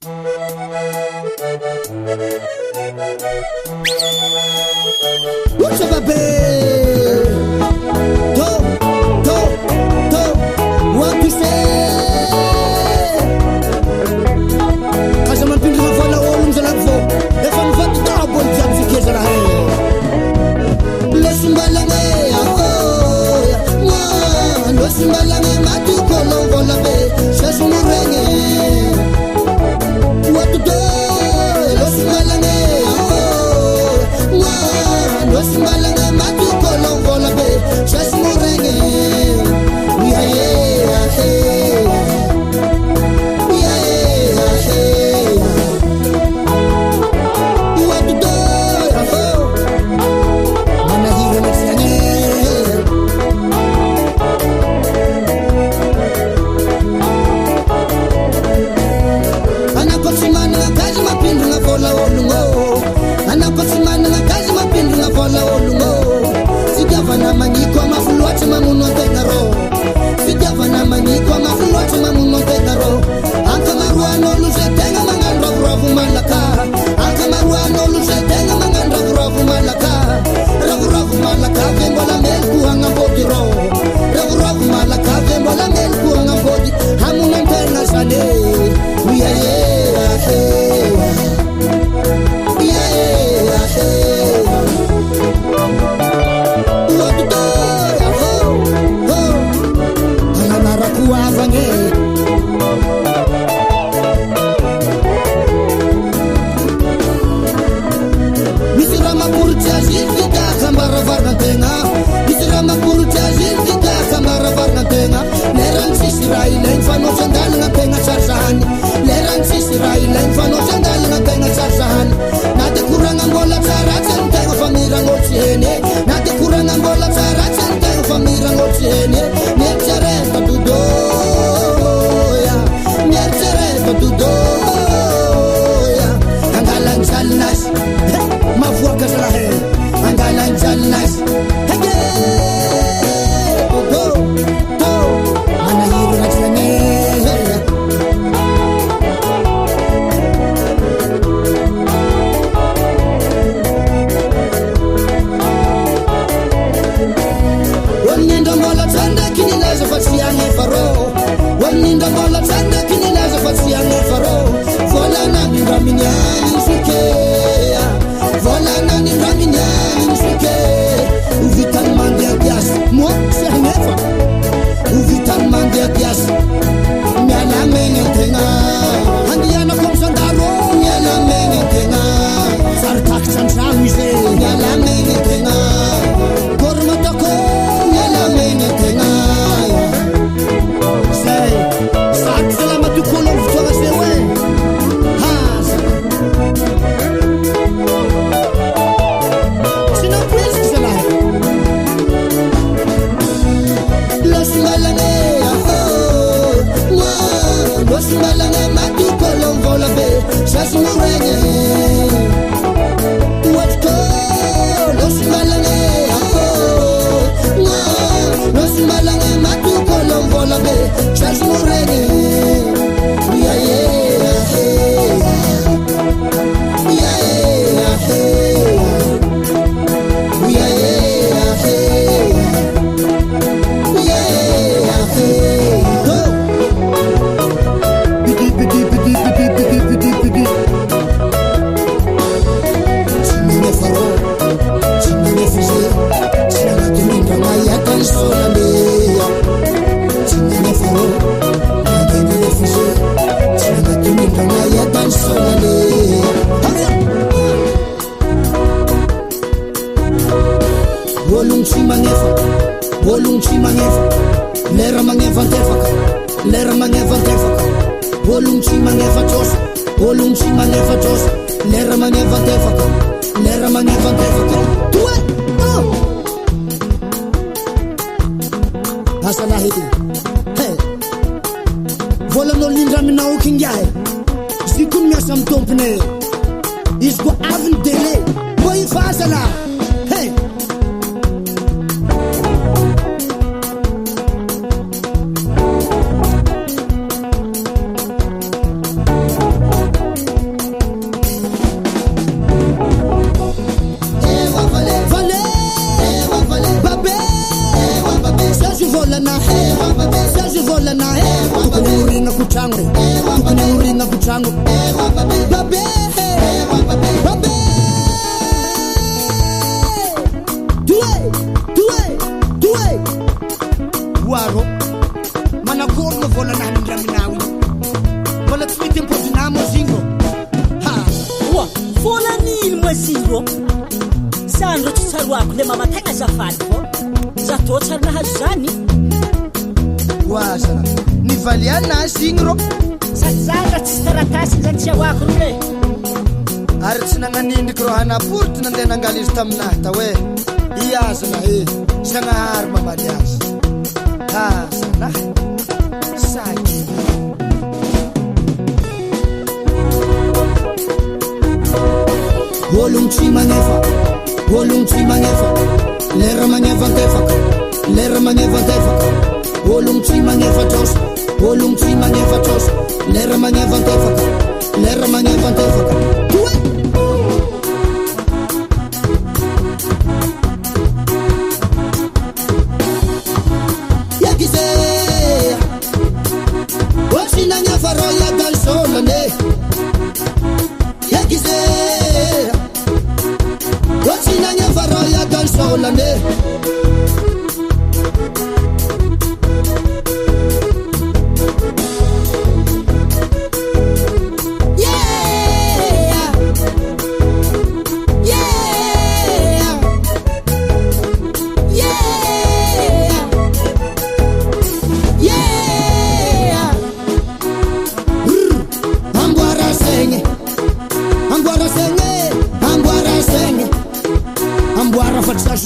What's up, baby? What you say? Cause I'm pinning for the old Zalafo. If I'm for the double jumps, you kiss her. Listen, Balame, oh, listen, Balame, Matu Kolo, Volabe, Shasuma Rene. What to do? Listen, Balame, oh, listen, Balame, Matu Kolo, Volabe, Shasuma Rene. tragno tokony aorignako tragno babe babe Due Waro Manakorno vola na handraminawi Wala tumiti mpodinamo zingo Wa vola nil mo zingo Sandro tsarwako le mama tena zafady fo Zato tsarna hazani Wasana Ni valiana zingro Sazanga tsitaratasi zantia wako nule Ary tsy nagnanindiko ro hanapurty nandeha nangaly izy taminahy ta hoe iazana Sanahary mamaly azy Zanahy Say Ologno tsy magnefa Ologno tsy magnefa Lera magnevantefaka Lera magnevantefaka Ologno tsy magnefa trosa Ologno tsy magnefa trosa Lera magnevantefaka Lera magnevantefaka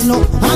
No